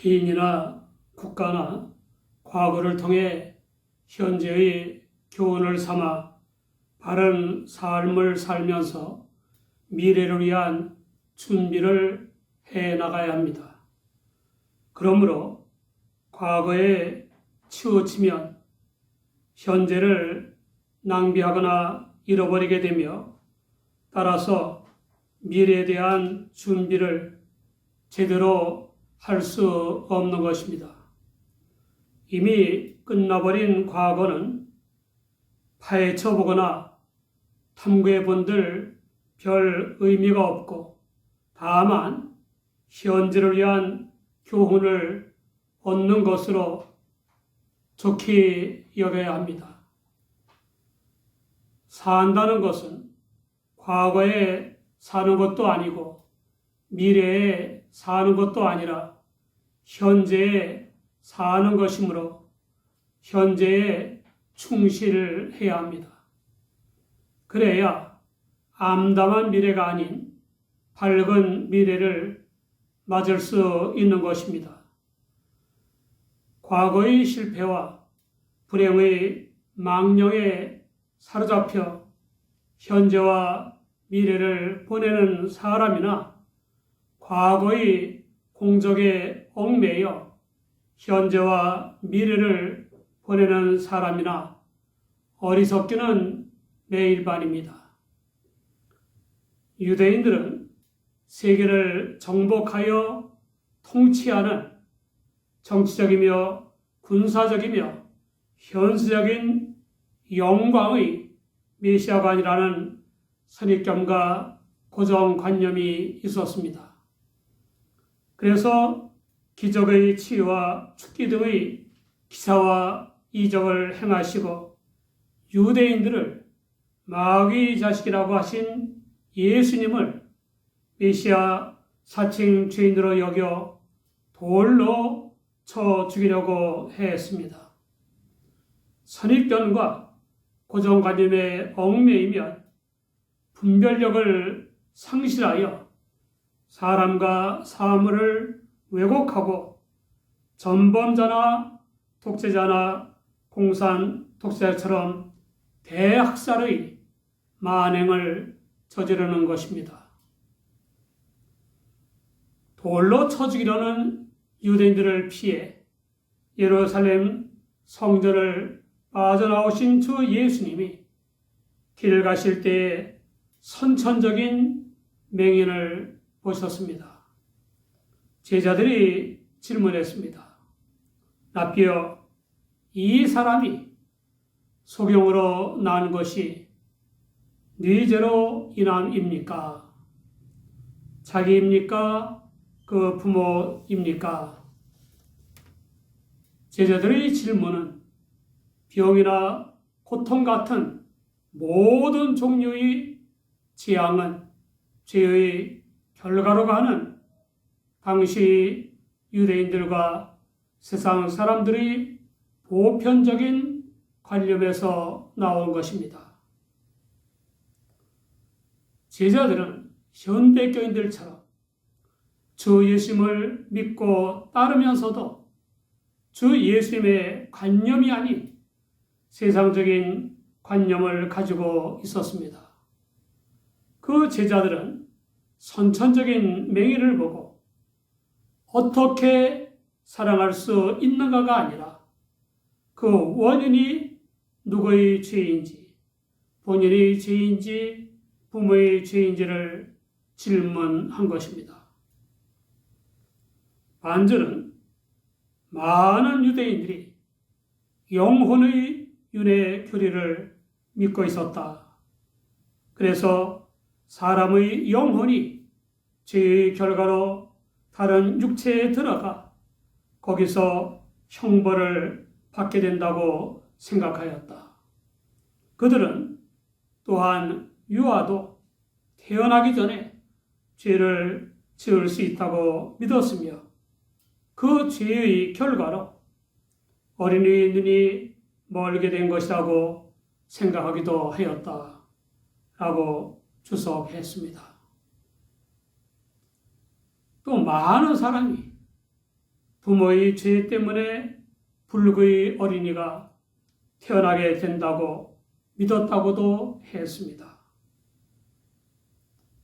개인이나 국가나 과거를 통해 현재의 교훈을 삼아 바른 삶을 살면서 미래를 위한 준비를 해 나가야 합니다. 그러므로 과거에 치우치면 현재를 낭비하거나 잃어버리게 되며 따라서 미래에 대한 준비를 제대로 할 수 없는 것입니다. 이미 끝나버린 과거는 파헤쳐 보거나 탐구해 본들 별 의미가 없고 다만 현재를 위한 교훈을 얻는 것으로 좋게 여겨야 합니다. 산다는 것은 과거에 사는 것도 아니고 미래에 사는 것도 아니라 현재에 사는 것이므로 현재에 충실해야 합니다. 그래야 암담한 미래가 아닌 밝은 미래를 맞을 수 있는 것입니다. 과거의 실패와 불행의 망령에 사로잡혀 현재와 미래를 보내는 사람이나 과거의 공적에 얽매여 현재와 미래를 보내는 사람이나 어리석기는 매일반입니다. 유대인들은 세계를 정복하여 통치하는 정치적이며 군사적이며 현세적인 영광의 메시아가 아니라는 선입견과 고정관념이 있었습니다. 그래서 기적의 치유와 축기 등의 기사와 이적을 행하시고 유대인들을 마귀의 자식이라고 하신 예수님을 메시아 사칭 죄인으로 여겨 돌로 쳐 죽이려고 했습니다. 선입견과 고정관념에 얽매이면 분별력을 상실하여 사람과 사물을 왜곡하고 전범자나 독재자나 공산 독재자처럼 대학살의 만행을 저지르는 것입니다. 돌로 쳐 죽이려는 유대인들을 피해 예루살렘 성전을 빠져나오신 주 예수님이 길 가실 때에 선천적인 맹인을 보셨습니다. 제자들이 질문했습니다. 라삐여, 이 사람이 소경으로 난 것이 네 죄로 인함입니까? 자기입니까? 그 부모입니까? 제자들의 질문은 병이나 고통 같은 모든 종류의 재앙은 죄의 결과로 하는 당시 유대인들과 세상 사람들의 보편적인 관념에서 나온 것입니다. 제자들은 현대교인들처럼 주 예수님을 믿고 따르면서도 주 예수님의 관념이 아닌 세상적인 관념을 가지고 있었습니다. 그 제자들은 선천적인 맹의를 보고 어떻게 사랑할 수 있는가가 아니라 그 원인이 누구의 죄인지, 본인의 죄인지, 부모의 죄인지를 질문한 것입니다. 반전은 많은 유대인들이 영혼의 윤회 교리를 믿고 있었다. 그래서 사람의 영혼이 죄의 결과로 다른 육체에 들어가 거기서 형벌을 받게 된다고 생각하였다. 그들은 또한 유아도 태어나기 전에 죄를 지을 수 있다고 믿었으며 그 죄의 결과로 어린이의 눈이 멀게 된 것이라고 생각하기도 하였다. 라고 주석했습니다. 또 많은 사람이 부모의 죄 때문에 불국의 어린이가 태어나게 된다고 믿었다고도 했습니다.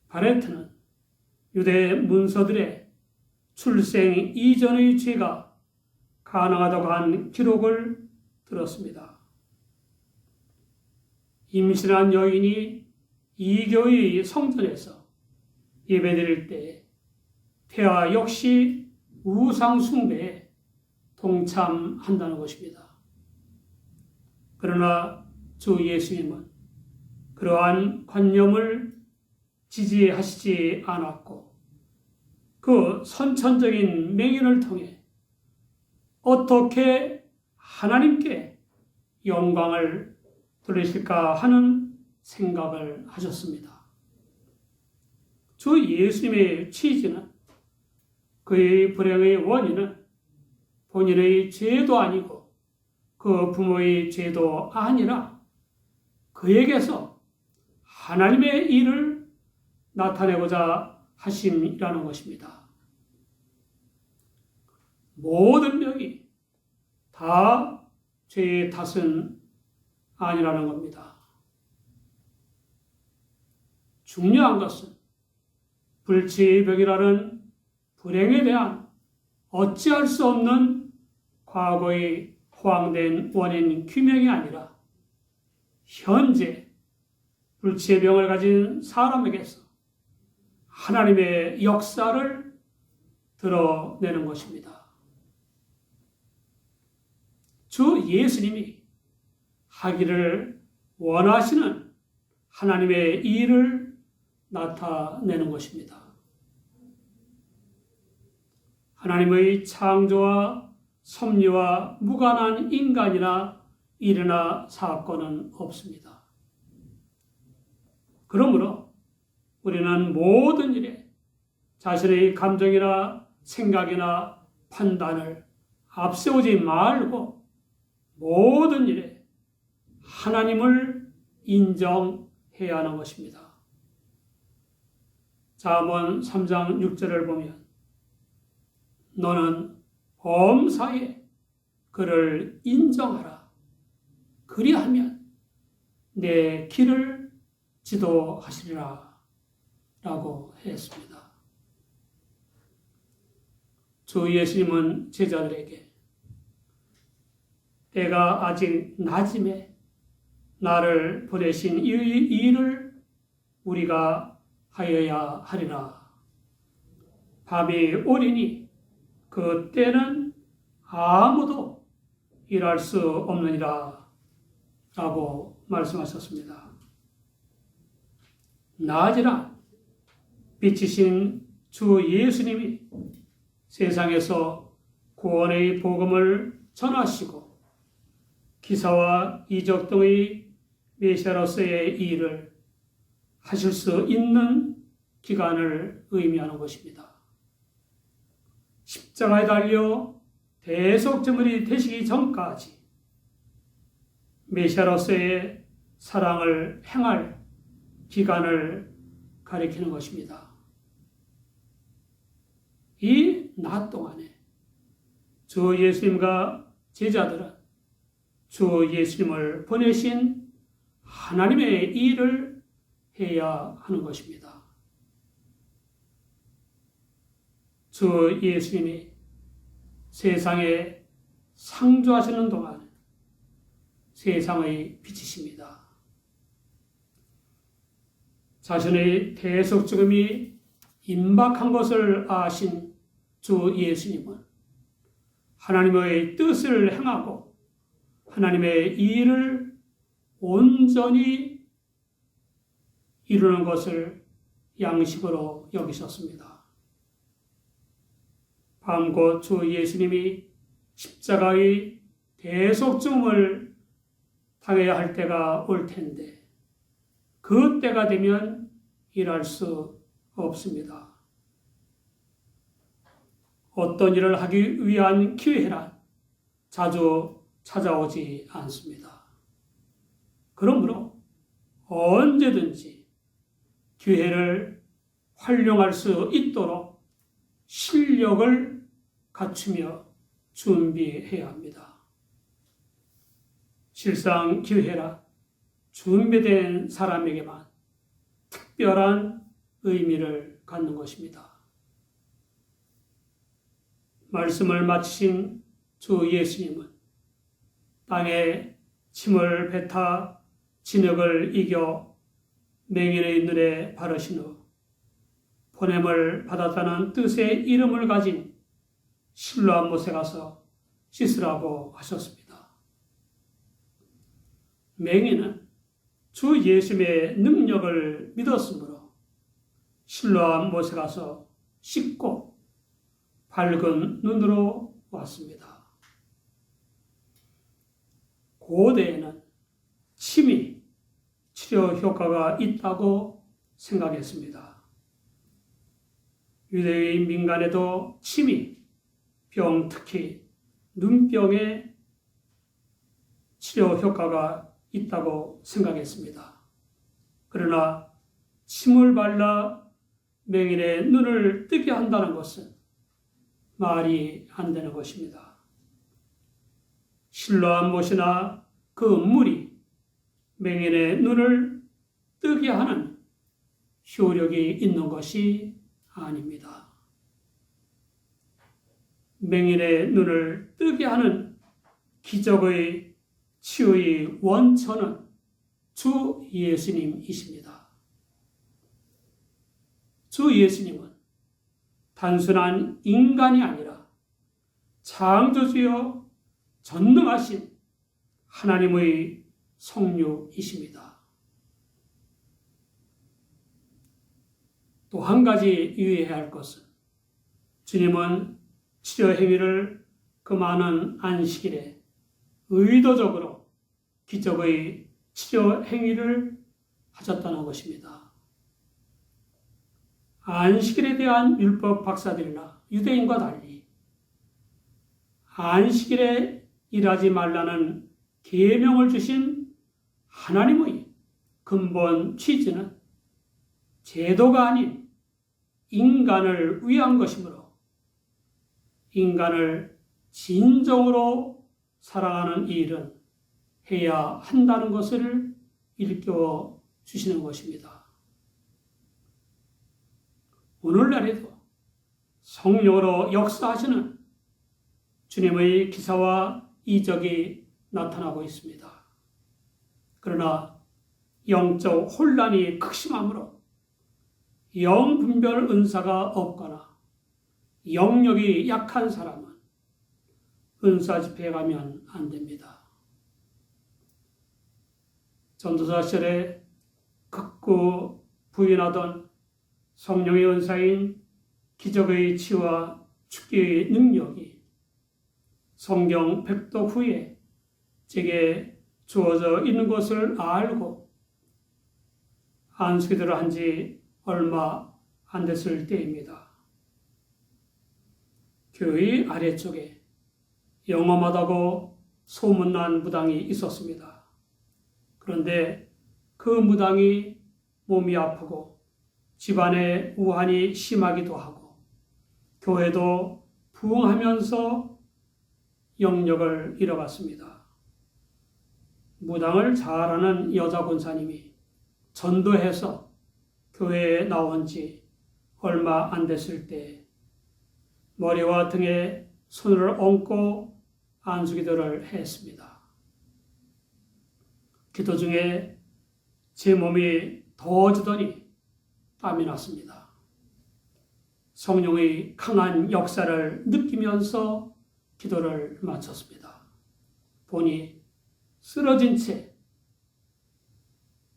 바레트는 유대 문서들의 출생 이전의 죄가 가능하다고 한 기록을 들었습니다. 임신한 여인이 이교의 성전에서 예배드릴 때 태아 역시 우상 숭배에 동참한다는 것입니다. 그러나 주 예수님은 그러한 관념을 지지하시지 않았고 그 선천적인 맹인을 통해 어떻게 하나님께 영광을 돌리실까 하는 생각을 하셨습니다. 주 예수님의 취지는 그의 불행의 원인은 본인의 죄도 아니고 그 부모의 죄도 아니라 그에게서 하나님의 일을 나타내고자 하심이라는 것입니다. 모든 명이 다 죄의 탓은 아니라는 겁니다. 중요한 것은 불치의 병이라는 불행에 대한 어찌할 수 없는 과거의 허황된 원인 규명이 아니라 현재 불치의 병을 가진 사람에게서 하나님의 역사를 드러내는 것입니다. 주 예수님이 하기를 원하시는 하나님의 일을 나타내는 것입니다. 하나님의 창조와 섭리와 무관한 인간이나 일이나 사건은 없습니다. 그러므로 우리는 모든 일에 자신의 감정이나 생각이나 판단을 앞세우지 말고 모든 일에 하나님을 인정해야 하는 것입니다. 잠언 3장 6절을 보면 너는 범사에 그를 인정하라. 그리하면 내 길을 지도하시리라 라고 했습니다. 주 예수님은 제자들에게 때가 아직 낮음에 나를 보내신 이 일을 우리가 하여야 하리라. 밤이 오리니 그 때는 아무도 일할 수 없느니라 라고 말씀하셨습니다. 낮이란 빛이신 주 예수님이 세상에서 구원의 복음을 전하시고 기사와 이적 등의 메시아로서의 일을 하실 수 있는 기간을 의미하는 것입니다. 십자가에 달려 대속제물이 되시기 전까지 메시아로서의 사랑을 행할 기간을 가리키는 것입니다. 이 낮 동안에 주 예수님과 제자들은 주 예수님을 보내신 하나님의 일을 해야 하는 것입니다. 주 예수님이 세상에 상주하시는 동안 세상의 빛이십니다. 자신의 대속 죽음이 임박한 것을 아신 주 예수님은 하나님의 뜻을 행하고 하나님의 일을 온전히 이루는 것을 양식으로 여기셨습니다. 밤곧 주 예수님이 십자가의 대속증을 당해야 할 때가 올 텐데 그 때가 되면 일할 수 없습니다. 어떤 일을 하기 위한 기회란 자주 찾아오지 않습니다. 그러므로 언제든지 기회를 활용할 수 있도록 실력을 갖추며 준비해야 합니다. 실상 기회라 준비된 사람에게만 특별한 의미를 갖는 것입니다. 말씀을 마치신 주 예수님은 땅에 침을 뱉어 진흙을 이겨 맹인의 눈에 바르신 후 보냄을 받았다는 뜻의 이름을 가진 실로암 못에 가서 씻으라고 하셨습니다. 맹인은 주 예수님의 능력을 믿었으므로 실로암 못에 가서 씻고 밝은 눈으로 왔습니다. 고대에는 침이 치료 효과가 있다고 생각했습니다. 유대의 민간에도 침이 병, 특히 눈병에 치료 효과가 있다고 생각했습니다. 그러나 침을 발라 맹인의 눈을 뜨게 한다는 것은 말이 안 되는 것입니다. 실로암 못이나 그 물이 맹인의 눈을 뜨게 하는 효력이 있는 것이 아닙니다. 맹인의 눈을 뜨게 하는 기적의 치유의 원천은 주 예수님이십니다. 주 예수님은 단순한 인간이 아니라 창조주여 전능하신 하나님의 성육이십니다. 또 한 가지 유의해야 할 것은 주님은 치료 행위를 그 많은 안식일에 의도적으로 기적의 치료 행위를 하셨다는 것입니다. 안식일에 대한 율법 박사들이나 유대인과 달리 안식일에 일하지 말라는 계명을 주신 하나님의 근본 취지는 제도가 아닌 인간을 위한 것이므로 인간을 진정으로 사랑하는 이 일은 해야 한다는 것을 일깨워 주시는 것입니다. 오늘날에도 성령으로 역사하시는 주님의 기사와 이적이 나타나고 있습니다. 그러나 영적 혼란이 극심하므로 영분별 은사가 없거나 영력이 약한 사람은 은사 집회에 가면 안 됩니다. 전도사 시절에 극구 부인하던 성령의 은사인 기적의 치유와 축기의 능력이 성경 백독 후에 제게 주어져 있는 것을 알고 안수기도를 한 지 얼마 안 됐을 때입니다. 교회 아래쪽에 영험하다고 소문난 무당이 있었습니다. 그런데 그 무당이 몸이 아프고 집안에 우환이 심하기도 하고 교회도 부흥하면서 영역을 잃어갔습니다. 무당을 잘하는 여자 권사님이 전도해서 교회에 나온 지 얼마 안 됐을 때 머리와 등에 손을 얹고 안수기도를 했습니다. 기도 중에 제 몸이 더워지더니 땀이 났습니다. 성령의 강한 역사를 느끼면서 기도를 마쳤습니다. 보니 쓰러진 채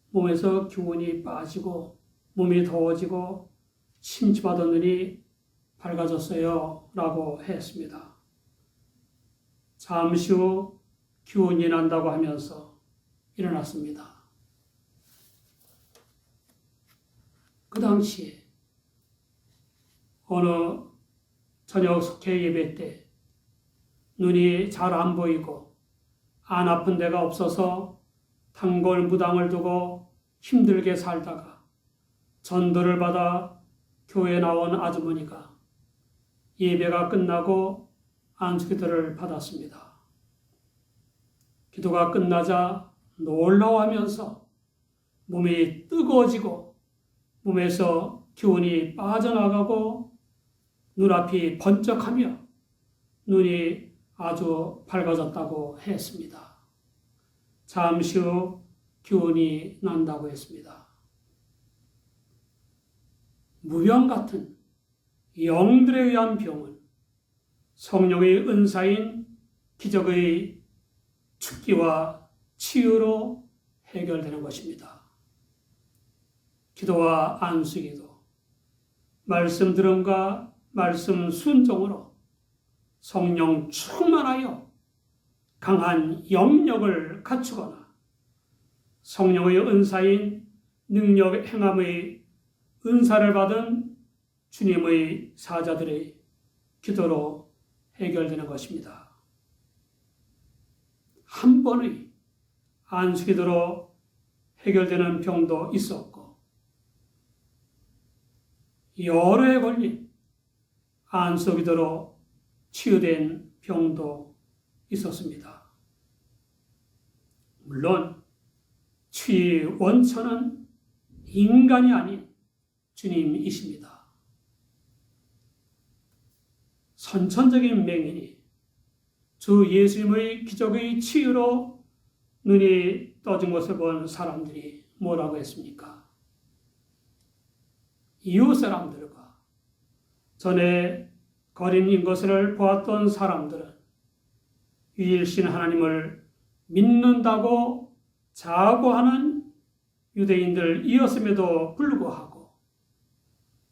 몸에서 기운이 빠지고 몸이 더워지고 침침하던 눈이 밝아졌어요 라고 했습니다. 잠시 후 기운이 난다고 하면서 일어났습니다. 그 당시에 어느 저녁 속회 예배 때 눈이 잘 안 보이고 안 아픈 데가 없어서 단골 무당을 두고 힘들게 살다가 전도를 받아 교회에 나온 아주머니가 예배가 끝나고 안수기도를 받았습니다. 기도가 끝나자 놀라워하면서 몸이 뜨거워지고 몸에서 기운이 빠져나가고 눈앞이 번쩍하며 눈이 아주 밝아졌다고 했습니다. 잠시 후 기운이 난다고 했습니다. 무병 같은 영들에 의한 병은 성령의 은사인 기적의 축기와 치유로 해결되는 것입니다. 기도와 안수기도, 말씀 들음과 말씀 순종으로 성령 충만하여 강한 영력을 갖추거나 성령의 은사인 능력 행함의 은사를 받은 주님의 사자들의 기도로 해결되는 것입니다. 한 번의 안수기도로 해결되는 병도 있었고 여러 해 걸린 안수기도로 치유된 병도 있었습니다. 물론 치유의 원천은 인간이 아닌 주님이십니다. 선천적인 맹인이 주 예수님의 기적의 치유로 눈이 떠진 것을 본 사람들이 뭐라고 했습니까? 이웃 사람들과 전에 거린인 것을 보았던 사람들은 유일신 하나님을 믿는다고 자부하는 유대인들이었음에도 불구하고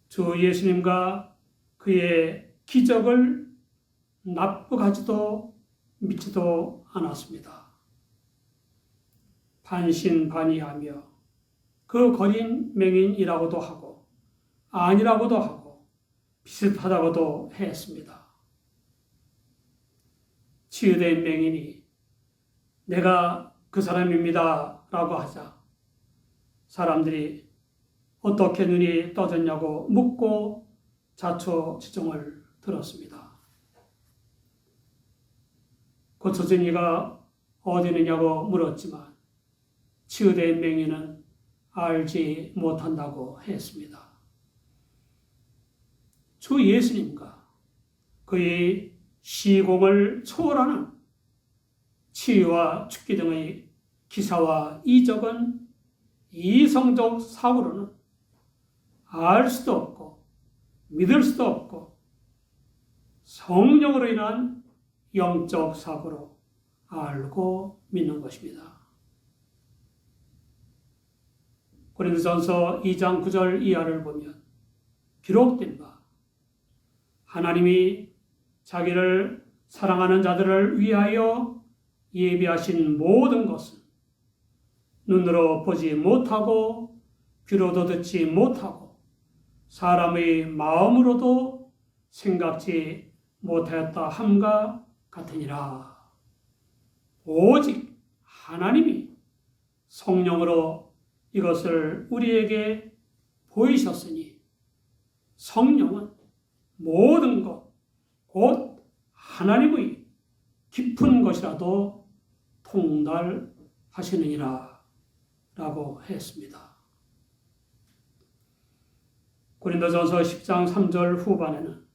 주 예수님과 그의 기적을 납득하지도 믿지도 않았습니다. 반신반의하며 그 거린 맹인이라고도 하고 아니라고도 하고 비슷하다고도 했습니다. 치유된 맹인이 내가 그 사람입니다 라고 하자 사람들이 어떻게 눈이 떠졌냐고 묻고 자초지종을 들었습니다. 고쳐진 이가 어디 있느냐고 물었지만 치유된 맹인은 알지 못한다고 했습니다. 주 예수님과 그의 시공을 초월하는 치유와 축기 등의 기사와 이적은 이성적 사고로는 알 수도 없고 믿을 수도 없고 성령으로 인한 영적 사고로 알고 믿는 것입니다. 고린도전서 2장 9절 이하를 보면 기록된 바 하나님이 자기를 사랑하는 자들을 위하여 예비하신 모든 것은 눈으로 보지 못하고 귀로도 듣지 못하고 사람의 마음으로도 생각지 못하였다 함과 같으니라. 오직 하나님이 성령으로 이것을 우리에게 보이셨으니 성령은 모든 것, 곧 하나님의 깊은 것이라도 통달하시느니라 라고 했습니다. 고린도전서 10장 3절 후반에는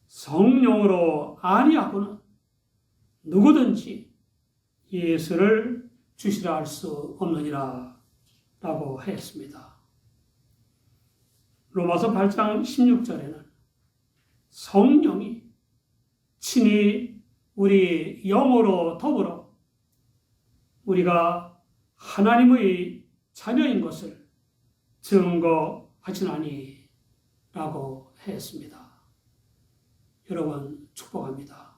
성령으로 아니하고는 누구든지 예수를 주시라 할 수 없느니라 라고 했습니다. 로마서 8장 16절에는 성령이 친히 우리 영으로 더불어 우리가 하나님의 자녀인 것을 증거하시나니 라고 했습니다. 여러분 축복합니다.